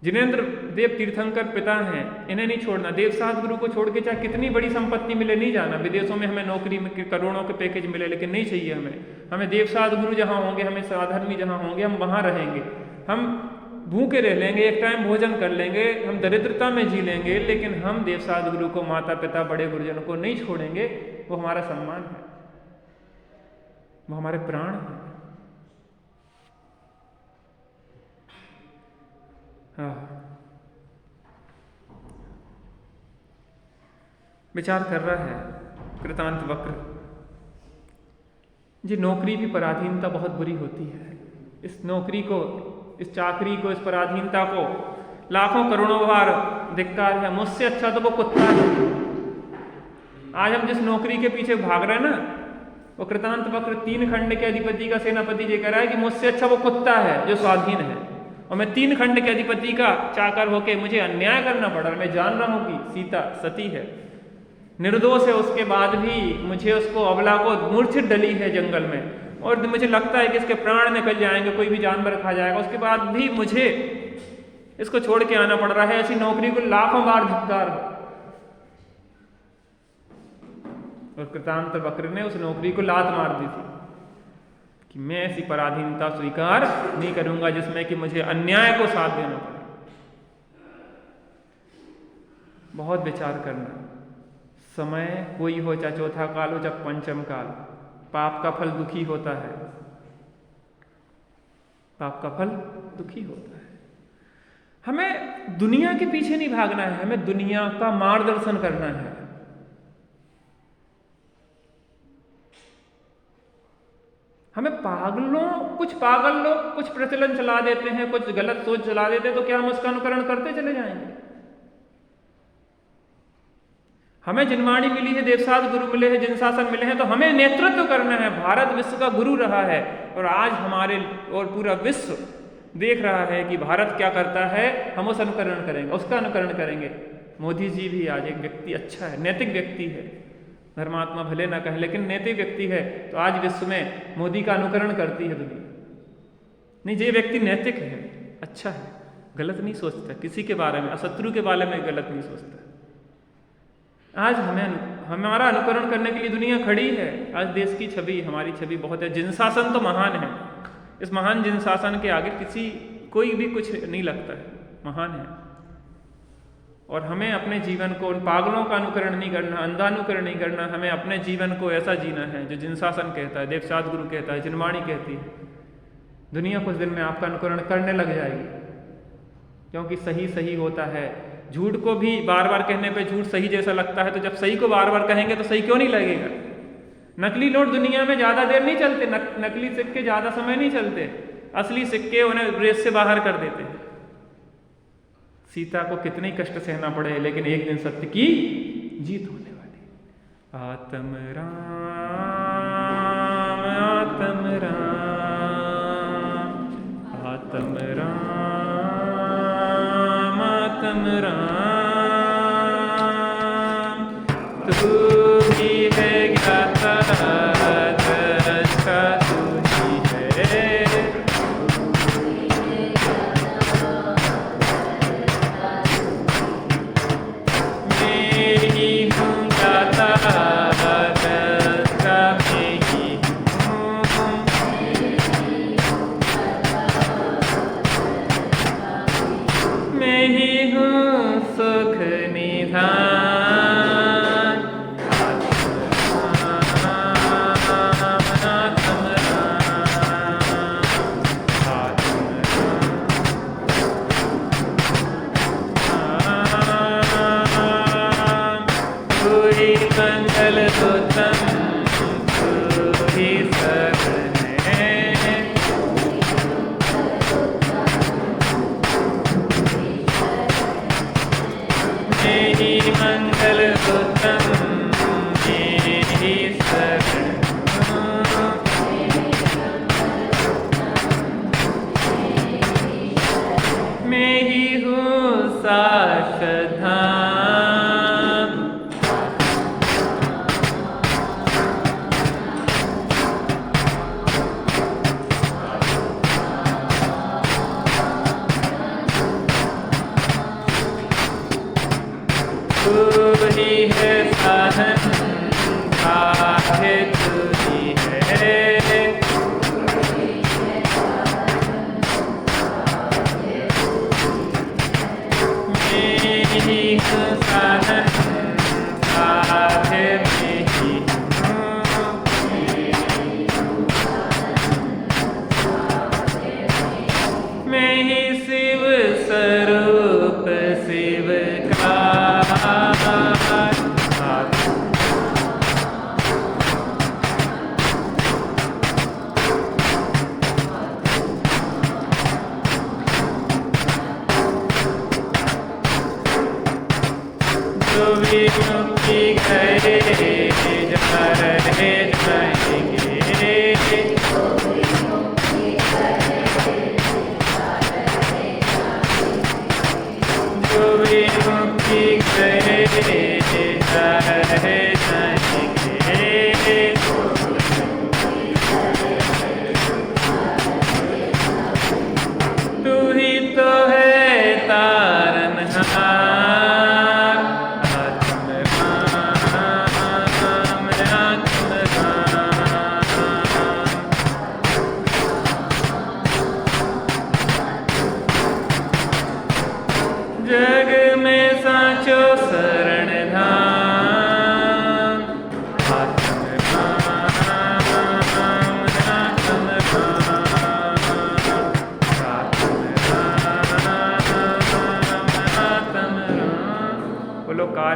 जिनेंद्र देव तीर्थंकर पिता हैं, इन्हें नहीं छोड़ना। देवसाद गुरु को छोड़ के चाहे कितनी बड़ी संपत्ति मिले नहीं जाना। विदेशों में हमें नौकरी में करोड़ों के पैकेज मिले लेकिन नहीं चाहिए हमें देवसाद गुरु जहाँ होंगे, हमें साधर्मी जहाँ होंगे, हम वहाँ रहेंगे। हम भूखे रह लेंगे, एक टाइम भोजन कर लेंगे, हम दरिद्रता में जी लेंगे, लेकिन हम देवसाद गुरु को, माता पिता, बड़े गुरुजनों को नहीं छोड़ेंगे। वो हमारा सम्मान है, वो हमारे प्राण हैं। विचार कर रहा है कृतांत वक्र जी, नौकरी की पराधीनता बहुत बुरी होती है। इस नौकरी को, इस चाकरी को, इस पराधीनता को लाखों करोड़ों बार धिक्कार है। मुझसे अच्छा तो वो कुत्ता है। आज हम जिस नौकरी के पीछे भाग रहे हैं ना, वो कृतांत वक्र 3 खंड के अधिपति का सेनापति ये कह रहा है कि मुझसे अच्छा वो कुत्ता है जो स्वाधीन है, और मैं 3 खंड के अधिपति का चाकर होके मुझे अन्याय करना पड़ रहा। मैं जान रहा हूं कि सीता सती है, निर्दोष है, उसके बाद भी मुझे उसको, अबला को मूर्छित डली है जंगल में, और मुझे लगता है कि इसके प्राण निकल जाएंगे, कोई भी जानवर खा जाएगा, उसके बाद भी मुझे इसको छोड़ के आना पड़ रहा है। ऐसी नौकरी को लाखों बार धिक्कार। और कृतांत वक्र ने उस नौकरी को लात मार दी थी कि मैं ऐसी पराधीनता स्वीकार नहीं करूंगा जिसमें कि मुझे अन्याय को साथ देना पड़े। बहुत विचार करना, समय कोई हो, चाहे चौथा काल हो, चाहे पंचम काल, पाप का फल दुखी होता है, पाप का फल दुखी होता है। हमें दुनिया के पीछे नहीं भागना है, हमें दुनिया का मार्गदर्शन करना है। हमें कुछ पागल लोग कुछ प्रचलन चला देते हैं, कुछ गलत सोच चला देते हैं, तो क्या हम उसका अनुकरण करते चले जाएंगे? हमें जिनवाणी मिली है, देवसाद गुरु मिले हैं, जिन शासन मिले हैं, तो हमें नेतृत्व करना है। भारत विश्व का गुरु रहा है और आज हमारे और पूरा विश्व देख रहा है कि भारत क्या करता है, हम उस अनुकरण करेंगे, उसका अनुकरण करेंगे। मोदी जी भी आज एक व्यक्ति अच्छा है, नैतिक व्यक्ति है, धर्मात्मा भले ना कहे लेकिन नैतिक व्यक्ति है, तो आज विश्व में मोदी का अनुकरण करती है दुनिया। नहीं, ये व्यक्ति नैतिक है, अच्छा है, गलत नहीं सोचता किसी के बारे में, शत्रु के बारे में गलत नहीं सोचता। आज हमारा अनुकरण करने के लिए दुनिया खड़ी है। आज देश की छवि, हमारी छवि बहुत है। जिन शासन तो महान है, इस महान जिन शासन के आगे कोई भी कुछ नहीं लगता है, महान है। और हमें अपने जीवन को उन पागलों का अनुकरण नहीं करना, अंधानुकरण नहीं करना, हमें अपने जीवन को ऐसा जीना है जो जिन शासन कहता है, देवसाद गुरु कहता है, जिनवाणी कहती है। दुनिया कुछ दिन में आपका अनुकरण करने लग जाएगी, क्योंकि सही सही होता है। झूठ को भी बार बार कहने पे झूठ सही जैसा लगता है, तो जब सही को बार बार कहेंगे तो सही क्यों नहीं लगेगा? नकली नोट दुनिया में ज्यादा देर नहीं चलते, नकली सिक्के ज्यादा समय नहीं चलते, असली सिक्के उन्हें रेस से बाहर कर देते हैं। सीता को कितने कष्ट सहना पड़े, लेकिन एक दिन सत्य की जीत होने वाली। आत्म राम आत्म राम आत्म राम आत्म राम, तू ही है ज्ञाता दृष्टा, तू ही है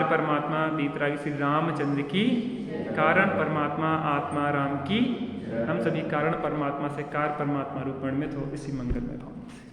परमात्मा बीतरागी श्री रामचंद्र की, कारण परमात्मा आत्मा राम की, हम सभी कारण परमात्मा से कार परमात्मा रूपण में, तो इसी मंगलमय भाव से।